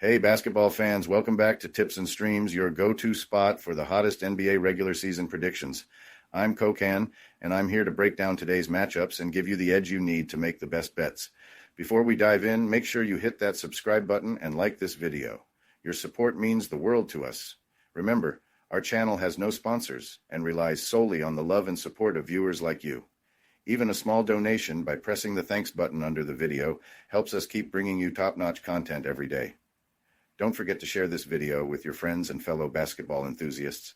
Hey, basketball fans, welcome back to Tips and Streams, your go-to spot for the hottest NBA regular season predictions. I'm Kokan, and I'm here to break down today's matchups and give you the edge you need to make the best bets. Before we dive in, make sure you hit that subscribe button and like this video. Your support means the world to us. Remember, our channel has no sponsors and relies solely on the love and support of viewers like you. Even a small donation by pressing the thanks button under the video helps us keep bringing you top-notch content every day. Don't forget to share this video with your friends and fellow basketball enthusiasts.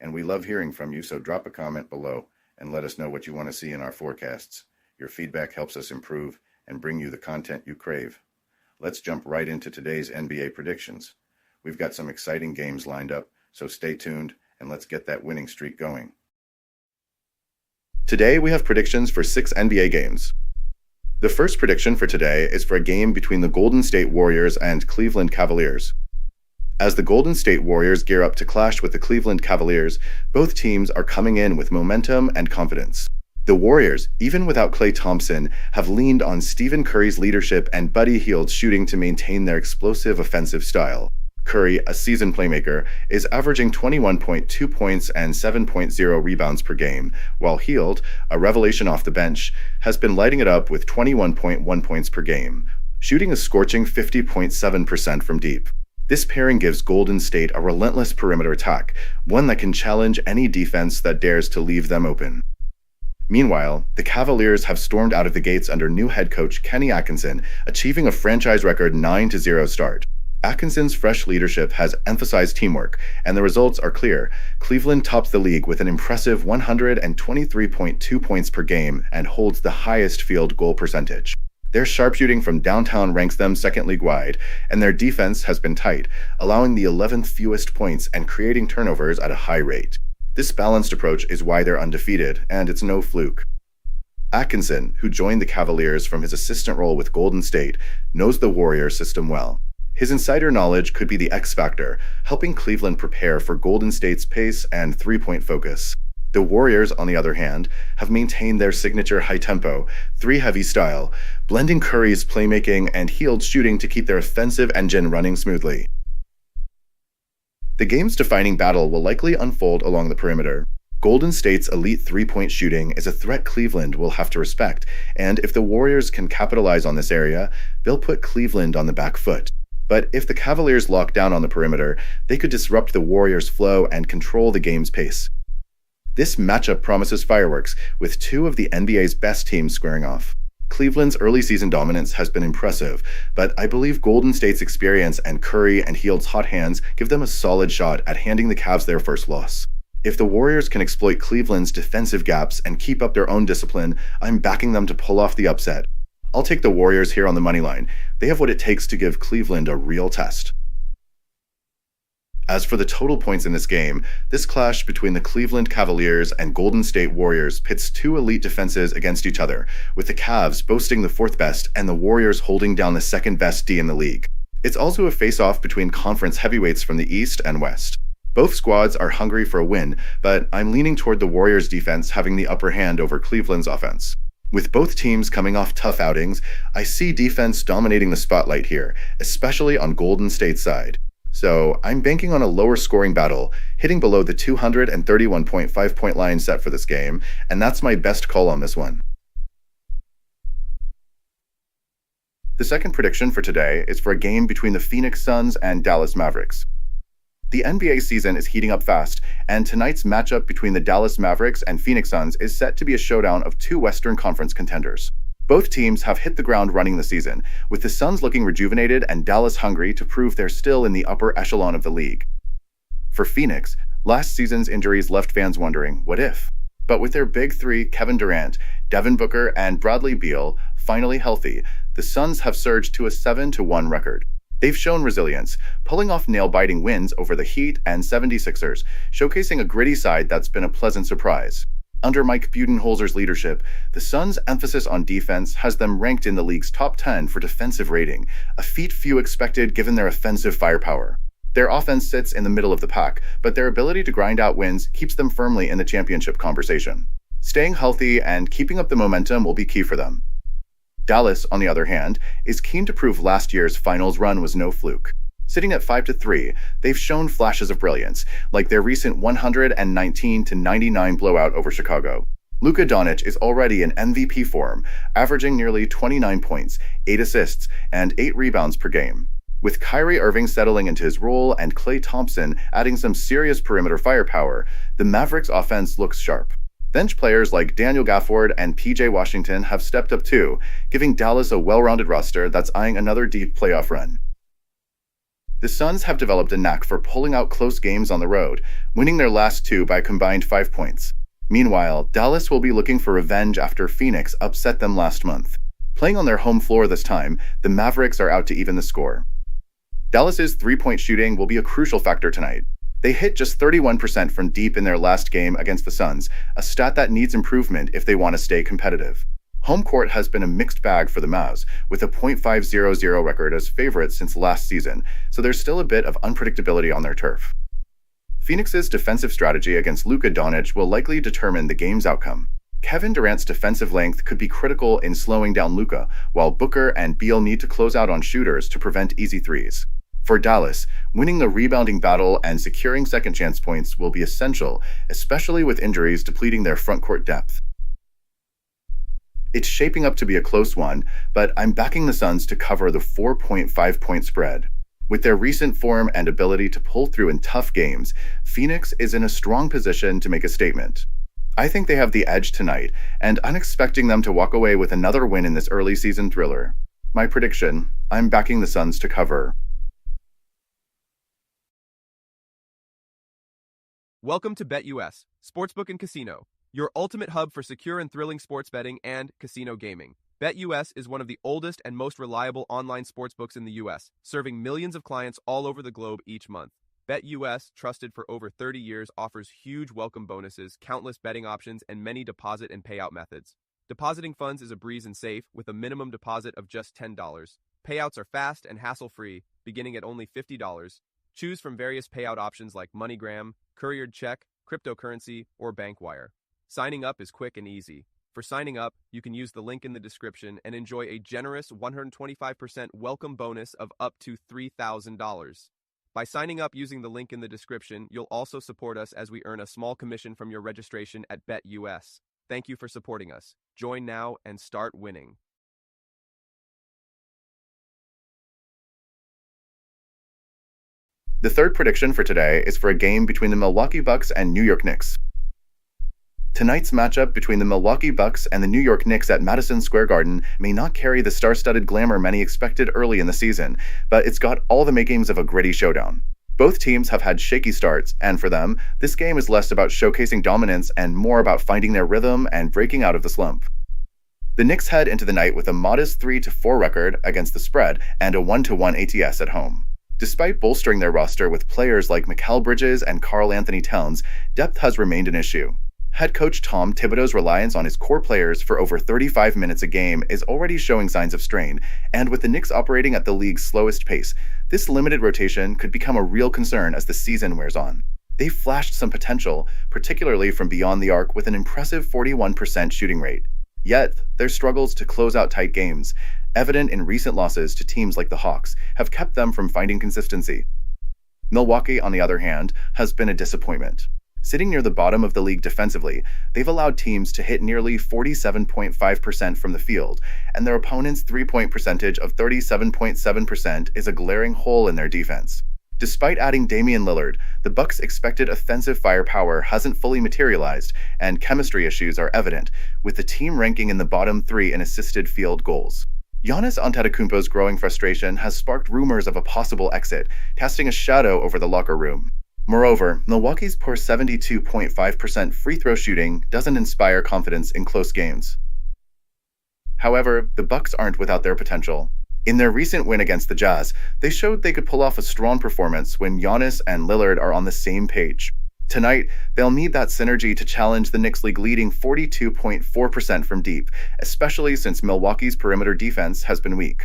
And we love hearing from you, so drop a comment below and let us know what you want to see in our forecasts. Your feedback helps us improve and bring you the content you crave. Let's jump right into today's NBA predictions. We've got some exciting games lined up, so stay tuned and let's get that winning streak going. Today we have predictions for 6 NBA games. The first prediction for today is for a game between the Golden State Warriors and Cleveland Cavaliers. As the Golden State Warriors gear up to clash with the Cleveland Cavaliers, both teams are coming in with momentum and confidence. The Warriors, even without Klay Thompson, have leaned on Stephen Curry's leadership and Buddy Hield's shooting to maintain their explosive offensive style. Curry, a seasoned playmaker, is averaging 21.2 points and 7.0 rebounds per game, while Hield, a revelation off the bench, has been lighting it up with 21.1 points per game, shooting a scorching 50.7% from deep. This pairing gives Golden State a relentless perimeter attack, one that can challenge any defense that dares to leave them open. Meanwhile, the Cavaliers have stormed out of the gates under new head coach Kenny Atkinson, achieving a franchise record 9-0 start. Atkinson's fresh leadership has emphasized teamwork, and the results are clear. Cleveland tops the league with an impressive 123.2 points per game and holds the highest field goal percentage. Their sharpshooting from downtown ranks them second league-wide, and their defense has been tight, allowing the 11th fewest points and creating turnovers at a high rate. This balanced approach is why they're undefeated, and it's no fluke. Atkinson, who joined the Cavaliers from his assistant role with Golden State, knows the Warriors system well. His insider knowledge could be the X factor, helping Cleveland prepare for Golden State's pace and three-point focus. The Warriors, on the other hand, have maintained their signature high-tempo, three-heavy style, blending Curry's playmaking and Hield's shooting to keep their offensive engine running smoothly. The game's defining battle will likely unfold along the perimeter. Golden State's elite three-point shooting is a threat Cleveland will have to respect, and if the Warriors can capitalize on this area, they'll put Cleveland on the back foot. But if the Cavaliers lock down on the perimeter, they could disrupt the Warriors' flow and control the game's pace. This matchup promises fireworks, with two of the NBA's best teams squaring off. Cleveland's early season dominance has been impressive, but I believe Golden State's experience and Curry and Hield's hot hands give them a solid shot at handing the Cavs their first loss. If the Warriors can exploit Cleveland's defensive gaps and keep up their own discipline, I'm backing them to pull off the upset. I'll take the Warriors here on the money line. They have what it takes to give Cleveland a real test. As for the total points in this game, this clash between the Cleveland Cavaliers and Golden State Warriors pits two elite defenses against each other, with the Cavs boasting the fourth best and the Warriors holding down the second best D in the league. It's also a face-off between conference heavyweights from the East and West. Both squads are hungry for a win, but I'm leaning toward the Warriors' defense having the upper hand over Cleveland's offense. With both teams coming off tough outings, I see defense dominating the spotlight here, especially on Golden State's side. So I'm banking on a lower scoring battle, hitting below the 231.5 point line set for this game, and that's my best call on this one. The second prediction for today is for a game between the Phoenix Suns and Dallas Mavericks. The NBA season is heating up fast, and tonight's matchup between the Dallas Mavericks and Phoenix Suns is set to be a showdown of two Western Conference contenders. Both teams have hit the ground running the season, with the Suns looking rejuvenated and Dallas hungry to prove they're still in the upper echelon of the league. For Phoenix, last season's injuries left fans wondering, what if? But with their big three, Kevin Durant, Devin Booker, and Bradley Beal, finally healthy, the Suns have surged to a 7-1 record. They've shown resilience, pulling off nail-biting wins over the Heat and 76ers, showcasing a gritty side that's been a pleasant surprise. Under Mike Budenholzer's leadership, the Suns' emphasis on defense has them ranked in the league's top 10 for defensive rating, a feat few expected given their offensive firepower. Their offense sits in the middle of the pack, but their ability to grind out wins keeps them firmly in the championship conversation. Staying healthy and keeping up the momentum will be key for them. Dallas, on the other hand, is keen to prove last year's finals run was no fluke. Sitting at 5-3, they've shown flashes of brilliance, like their recent 119-99 blowout over Chicago. Luka Doncic is already in MVP form, averaging nearly 29 points, 8 assists, and 8 rebounds per game. With Kyrie Irving settling into his role and Klay Thompson adding some serious perimeter firepower, the Mavericks offense looks sharp. Bench players like Daniel Gafford and PJ Washington have stepped up too, giving Dallas a well-rounded roster that's eyeing another deep playoff run. The Suns have developed a knack for pulling out close games on the road, winning their last 2 by a combined 5 points. Meanwhile, Dallas will be looking for revenge after Phoenix upset them last month. Playing on their home floor this time, the Mavericks are out to even the score. Dallas's three-point shooting will be a crucial factor tonight. They hit just 31% from deep in their last game against the Suns, a stat that needs improvement if they want to stay competitive. Home court has been a mixed bag for the Mavs, with a .500 record as favorites since last season, so there's still a bit of unpredictability on their turf. Phoenix's defensive strategy against Luka Doncic will likely determine the game's outcome. Kevin Durant's defensive length could be critical in slowing down Luka, while Booker and Beal need to close out on shooters to prevent easy threes. For Dallas, winning the rebounding battle and securing second-chance points will be essential, especially with injuries depleting their front-court depth. It's shaping up to be a close one, but I'm backing the Suns to cover the 4.5-point spread. With their recent form and ability to pull through in tough games, Phoenix is in a strong position to make a statement. I think they have the edge tonight, and I'm expecting them to walk away with another win in this early season thriller. My prediction, I'm backing the Suns to cover. Welcome to BetUS, Sportsbook and Casino, your ultimate hub for secure and thrilling sports betting and casino gaming. BetUS is one of the oldest and most reliable online sportsbooks in the U.S., serving millions of clients all over the globe each month. BetUS, trusted for over 30 years, offers huge welcome bonuses, countless betting options, and many deposit and payout methods. Depositing funds is a breeze and safe, with a minimum deposit of just $10. Payouts are fast and hassle-free, beginning at only $50. Choose from various payout options like MoneyGram, couriered check, cryptocurrency, or bank wire. Signing up is quick and easy. For signing up, you can use the link in the description and enjoy a generous 125% welcome bonus of up to $3,000. By signing up using the link in the description, you'll also support us as we earn a small commission from your registration at BetUS. Thank you for supporting us. Join now and start winning. The third prediction for today is for a game between the Milwaukee Bucks and New York Knicks. Tonight's matchup between the Milwaukee Bucks and the New York Knicks at Madison Square Garden may not carry the star-studded glamour many expected early in the season, but it's got all the makings of a gritty showdown. Both teams have had shaky starts, and for them, this game is less about showcasing dominance and more about finding their rhythm and breaking out of the slump. The Knicks head into the night with a modest 3-4 record against the spread and a 1-1 ATS at home. Despite bolstering their roster with players like Mikal Bridges and Karl Anthony Towns, depth has remained an issue. Head coach Tom Thibodeau's reliance on his core players for over 35 minutes a game is already showing signs of strain, and with the Knicks operating at the league's slowest pace, this limited rotation could become a real concern as the season wears on. They've flashed some potential, particularly from beyond the arc with an impressive 41% shooting rate. Yet, their struggles to close out tight games, evident in recent losses to teams like the Hawks, have kept them from finding consistency. Milwaukee, on the other hand, has been a disappointment. Sitting near the bottom of the league defensively, they've allowed teams to hit nearly 47.5% from the field, and their opponent's three-point percentage of 37.7% is a glaring hole in their defense. Despite adding Damian Lillard, the Bucks' expected offensive firepower hasn't fully materialized, and chemistry issues are evident, with the team ranking in the bottom 3 in assisted field goals. Giannis Antetokounmpo's growing frustration has sparked rumors of a possible exit, casting a shadow over the locker room. Moreover, Milwaukee's poor 72.5% free throw shooting doesn't inspire confidence in close games. However, the Bucks aren't without their potential. In their recent win against the Jazz, they showed they could pull off a strong performance when Giannis and Lillard are on the same page. Tonight, they'll need that synergy to challenge the Knicks' league-leading 42.4% from deep, especially since Milwaukee's perimeter defense has been weak.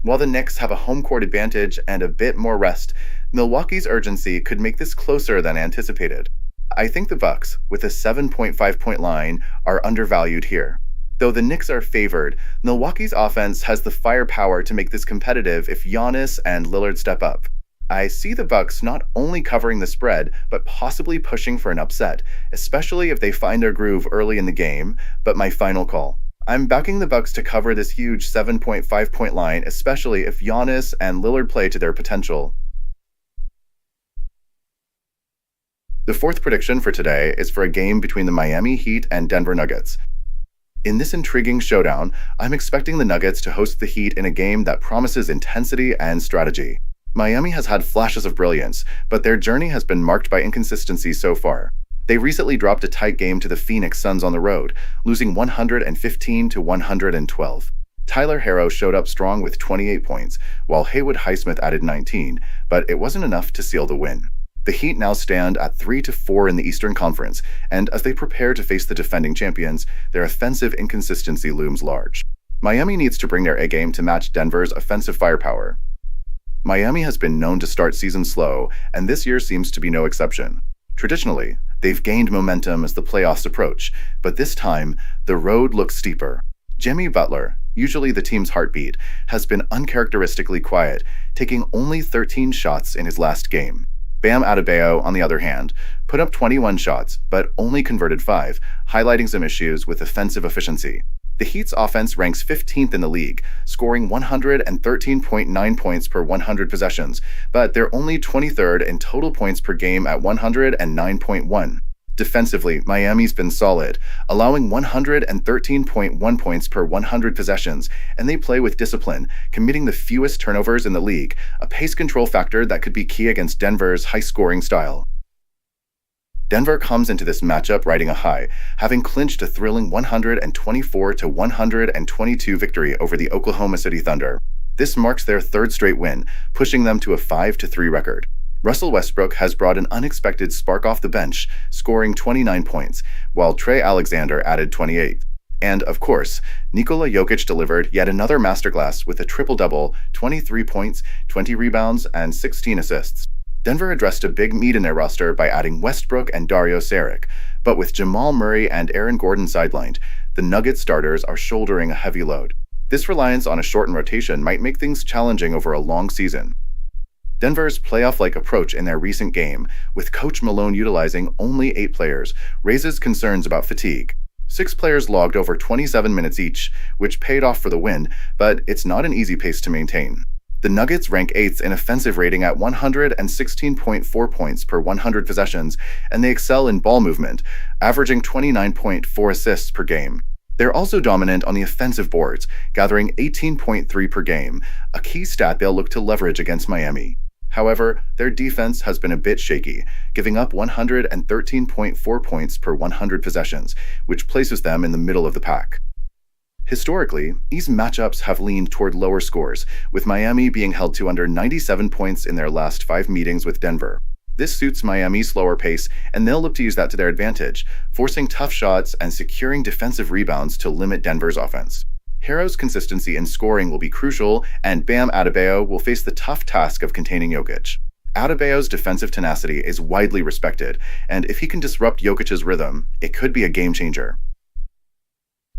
While the Knicks have a home court advantage and a bit more rest, Milwaukee's urgency could make this closer than anticipated. I think the Bucks, with a 7.5-point line, are undervalued here. Though the Knicks are favored, Milwaukee's offense has the firepower to make this competitive if Giannis and Lillard step up. I see the Bucks not only covering the spread, but possibly pushing for an upset, especially if they find their groove early in the game, but my final call. I'm backing the Bucks to cover this huge 7.5-point line, especially if Giannis and Lillard play to their potential. The fourth prediction for today is for a game between the Miami Heat and Denver Nuggets. In this intriguing showdown, I'm expecting the Nuggets to host the Heat in a game that promises intensity and strategy. Miami has had flashes of brilliance, but their journey has been marked by inconsistency so far. They recently dropped a tight game to the Phoenix Suns on the road, losing 115 to 112. Tyler Herro showed up strong with 28 points, while Haywood Highsmith added 19, but it wasn't enough to seal the win. The Heat now stand at 3-4 in the Eastern Conference, and as they prepare to face the defending champions, their offensive inconsistency looms large. Miami needs to bring their A game to match Denver's offensive firepower. Miami has been known to start seasons slow, and this year seems to be no exception. Traditionally, they've gained momentum as the playoffs approach, but this time, the road looks steeper. Jimmy Butler, usually the team's heartbeat, has been uncharacteristically quiet, taking only 13 shots in his last game. Bam Adebayo, on the other hand, put up 21 shots, but only converted 5, highlighting some issues with offensive efficiency. The Heat's offense ranks 15th in the league, scoring 113.9 points per 100 possessions, but they're only 23rd in total points per game at 109.1. Defensively, Miami's been solid, allowing 113.1 points per 100 possessions, and they play with discipline, committing the fewest turnovers in the league, a pace control factor that could be key against Denver's high-scoring style. Denver comes into this matchup riding a high, having clinched a thrilling 124-122 victory over the Oklahoma City Thunder. This marks their third straight win, pushing them to a 5-3 record. Russell Westbrook has brought an unexpected spark off the bench, scoring 29 points, while Trey Alexander added 28. And, of course, Nikola Jokic delivered yet another masterclass with a triple-double, 23 points, 20 rebounds, and 16 assists. Denver addressed a big need in their roster by adding Westbrook and Dario Saric, but with Jamal Murray and Aaron Gordon sidelined, the Nuggets starters are shouldering a heavy load. This reliance on a shortened rotation might make things challenging over a long season. Denver's playoff-like approach in their recent game, with Coach Malone utilizing only 8 players, raises concerns about fatigue. 6 players logged over 27 minutes each, which paid off for the win, but it's not an easy pace to maintain. The Nuggets rank 8th in offensive rating at 116.4 points per 100 possessions, and they excel in ball movement, averaging 29.4 assists per game. They're also dominant on the offensive boards, gathering 18.3 per game, a key stat they'll look to leverage against Miami. However, their defense has been a bit shaky, giving up 113.4 points per 100 possessions, which places them in the middle of the pack. Historically, these matchups have leaned toward lower scores, with Miami being held to under 97 points in their last 5 meetings with Denver. This suits Miami's slower pace, and they'll look to use that to their advantage, forcing tough shots and securing defensive rebounds to limit Denver's offense. Herro's consistency in scoring will be crucial, and Bam Adebayo will face the tough task of containing Jokic. Adebayo's defensive tenacity is widely respected, and if he can disrupt Jokic's rhythm, it could be a game-changer.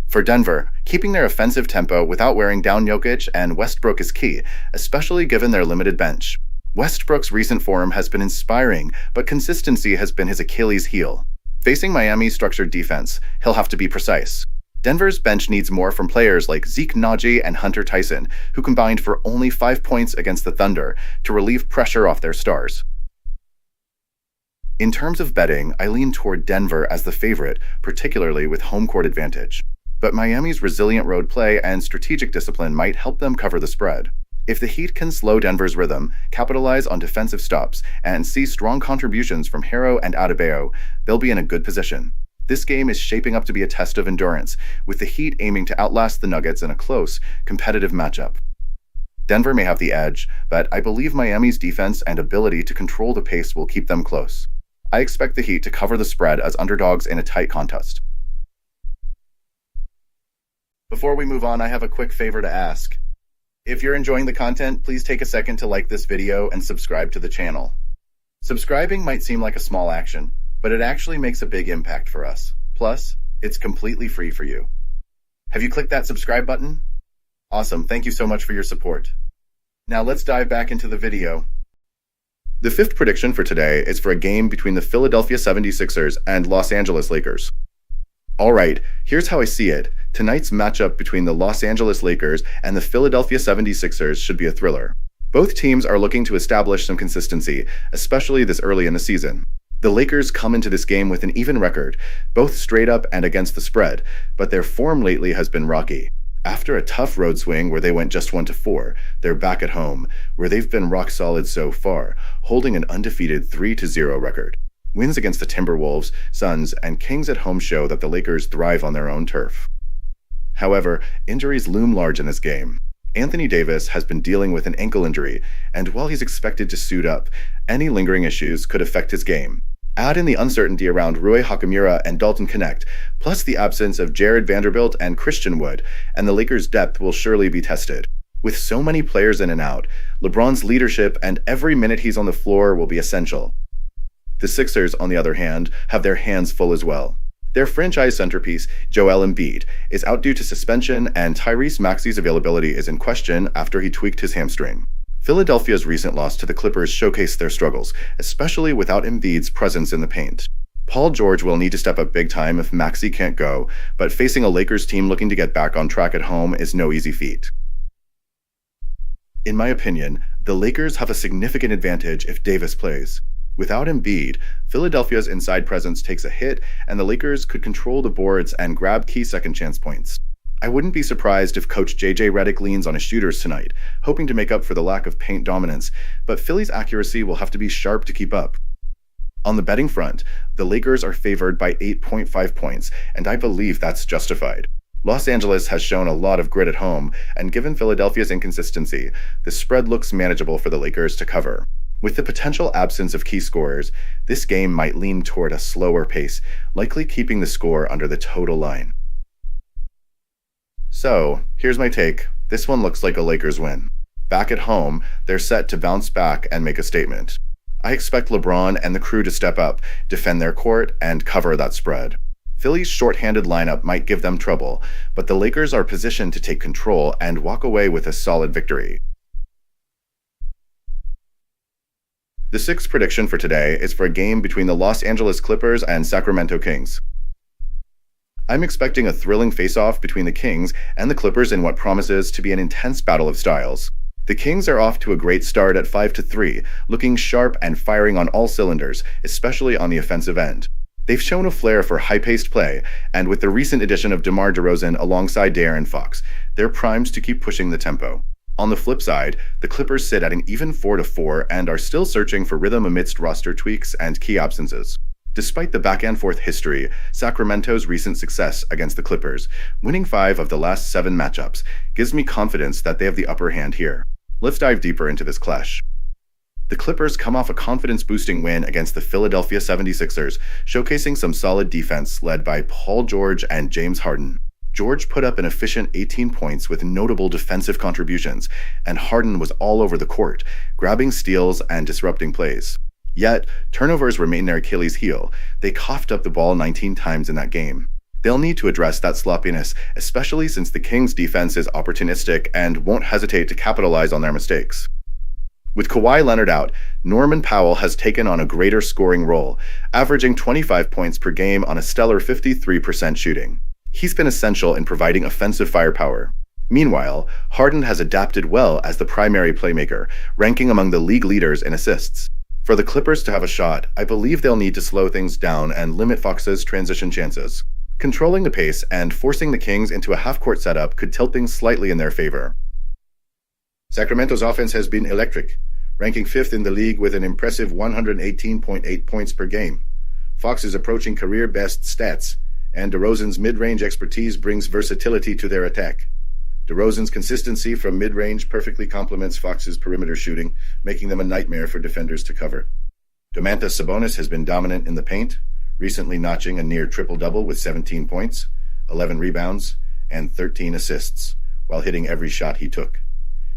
For Denver, keeping their offensive tempo without wearing down Jokic and Westbrook is key, especially given their limited bench. Westbrook's recent form has been inspiring, but consistency has been his Achilles heel. Facing Miami's structured defense, he'll have to be precise. Denver's bench needs more from players like Zeke Naji and Hunter Tyson, who combined for only 5 points against the Thunder to relieve pressure off their stars. In terms of betting, I lean toward Denver as the favorite, particularly with home court advantage. But Miami's resilient road play and strategic discipline might help them cover the spread. If the Heat can slow Denver's rhythm, capitalize on defensive stops, and see strong contributions from Herro and Adebayo, they'll be in a good position. This game is shaping up to be a test of endurance, with the Heat aiming to outlast the Nuggets in a close, competitive matchup. Denver may have the edge, but I believe Miami's defense and ability to control the pace will keep them close. I expect the Heat to cover the spread as underdogs in a tight contest. Before we move on, I have a quick favor to ask. If you're enjoying the content, please take a second to like this video and subscribe to the channel. Subscribing might seem like a small action, but it actually makes a big impact for us. Plus, it's completely free for you. Have you clicked that subscribe button? Awesome, thank you so much for your support. Now let's dive back into the video. The fifth prediction for today is for a game between the Philadelphia 76ers and Los Angeles Lakers. Alright, here's how I see it. Tonight's matchup between the Los Angeles Lakers and the Philadelphia 76ers should be a thriller. Both teams are looking to establish some consistency, especially this early in the season. The Lakers come into this game with an even record, both straight up and against the spread, but their form lately has been rocky. After a tough road swing where they went just 1-4, they're back at home, where they've been rock solid so far, holding an undefeated 3-0 record. Wins against the Timberwolves, Suns, and Kings at home show that the Lakers thrive on their own turf. However, injuries loom large in this game. Anthony Davis has been dealing with an ankle injury, and while he's expected to suit up, any lingering issues could affect his game. Add in the uncertainty around Rui Hachimura and Dalton Knecht, plus the absence of Jared Vanderbilt and Christian Wood, and the Lakers' depth will surely be tested. With so many players in and out, LeBron's leadership and every minute he's on the floor will be essential. The Sixers, on the other hand, have their hands full as well. Their franchise centerpiece, Joel Embiid, is out due to suspension, and Tyrese Maxey's availability is in question after he tweaked his hamstring. Philadelphia's recent loss to the Clippers showcased their struggles, especially without Embiid's presence in the paint. Paul George will need to step up big time if Maxey can't go, but facing a Lakers team looking to get back on track at home is no easy feat. In my opinion, the Lakers have a significant advantage if Davis plays. Without Embiid, Philadelphia's inside presence takes a hit, and the Lakers could control the boards and grab key second-chance points. I wouldn't be surprised if Coach J.J. Redick leans on his shooters tonight, hoping to make up for the lack of paint dominance, but Philly's accuracy will have to be sharp to keep up. On the betting front, the Lakers are favored by 8.5 points, and I believe that's justified. Los Angeles has shown a lot of grit at home, and given Philadelphia's inconsistency, the spread looks manageable for the Lakers to cover. With the potential absence of key scorers, this game might lean toward a slower pace, likely keeping the score under the total line. So, here's my take. This one looks like a Lakers win. Back at home, they're set to bounce back and make a statement. I expect LeBron and the crew to step up, defend their court, and cover that spread. Philly's short-handed lineup might give them trouble, but the Lakers are positioned to take control and walk away with a solid victory. The sixth prediction for today is for a game between the Los Angeles Clippers and Sacramento Kings. I'm expecting a thrilling face-off between the Kings and the Clippers in what promises to be an intense battle of styles. The Kings are off to a great start at 5-3, looking sharp and firing on all cylinders, especially on the offensive end. They've shown a flair for high-paced play, and with the recent addition of DeMar DeRozan alongside De'Aaron Fox, they're primed to keep pushing the tempo. On the flip side, the Clippers sit at an even 4-4 and are still searching for rhythm amidst roster tweaks and key absences. Despite the back-and-forth history, Sacramento's recent success against the Clippers, winning 5 of the last 7 matchups, gives me confidence that they have the upper hand here. Let's dive deeper into this clash. The Clippers come off a confidence-boosting win against the Philadelphia 76ers, showcasing some solid defense led by Paul George and James Harden. George put up an efficient 18 points with notable defensive contributions, and Harden was all over the court, grabbing steals and disrupting plays. Yet, turnovers remain their Achilles heel. They coughed up the ball 19 times in that game. They'll need to address that sloppiness, especially since the Kings' defense is opportunistic and won't hesitate to capitalize on their mistakes. With Kawhi Leonard out, Norman Powell has taken on a greater scoring role, averaging 25 points per game on a stellar 53% shooting. He's been essential in providing offensive firepower. Meanwhile, Harden has adapted well as the primary playmaker, ranking among the league leaders in assists. For the Clippers to have a shot, I believe they'll need to slow things down and limit Fox's transition chances. Controlling the pace and forcing the Kings into a half-court setup could tilt things slightly in their favor. Sacramento's offense has been electric, ranking 5th in the league with an impressive 118.8 points per game. Fox is approaching career-best stats, and DeRozan's mid-range expertise brings versatility to their attack. DeRozan's consistency from mid-range perfectly complements Fox's perimeter shooting, making them a nightmare for defenders to cover. Domantas Sabonis has been dominant in the paint, recently notching a near triple-double with 17 points, 11 rebounds, and 13 assists, while hitting every shot he took.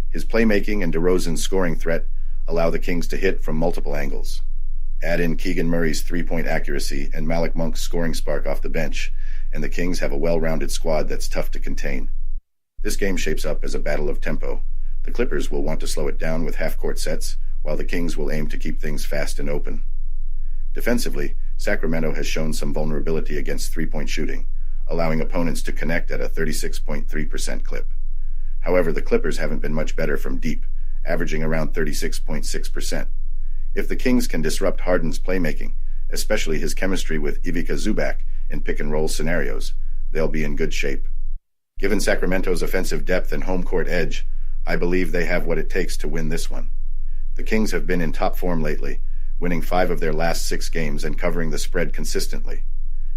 His playmaking and DeRozan's scoring threat allow the Kings to hit from multiple angles. Add in Keegan Murray's three-point accuracy and Malik Monk's scoring spark off the bench, and the Kings have a well-rounded squad that's tough to contain. This game shapes up as a battle of tempo. The Clippers will want to slow it down with half-court sets, while the Kings will aim to keep things fast and open. Defensively, Sacramento has shown some vulnerability against three-point shooting, allowing opponents to connect at a 36.3% clip. However, the Clippers haven't been much better from deep, averaging around 36.6%. If the Kings can disrupt Harden's playmaking, especially his chemistry with Ivica Zubac in pick-and-roll scenarios, they'll be in good shape. Given Sacramento's offensive depth and home court edge, I believe they have what it takes to win this one. The Kings have been in top form lately, winning 5 of their last 6 games and covering the spread consistently.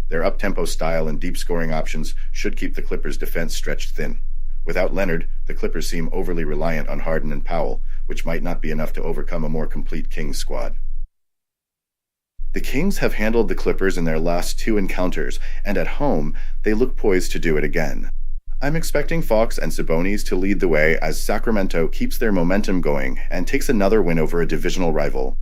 Their up-tempo style and deep scoring options should keep the Clippers' defense stretched thin. Without Leonard, the Clippers seem overly reliant on Harden and Powell, which might not be enough to overcome a more complete Kings squad. The Kings have handled the Clippers in their last 2 encounters, and at home, they look poised to do it again. I'm expecting Fox and Sabonis to lead the way as Sacramento keeps their momentum going and takes another win over a divisional rival.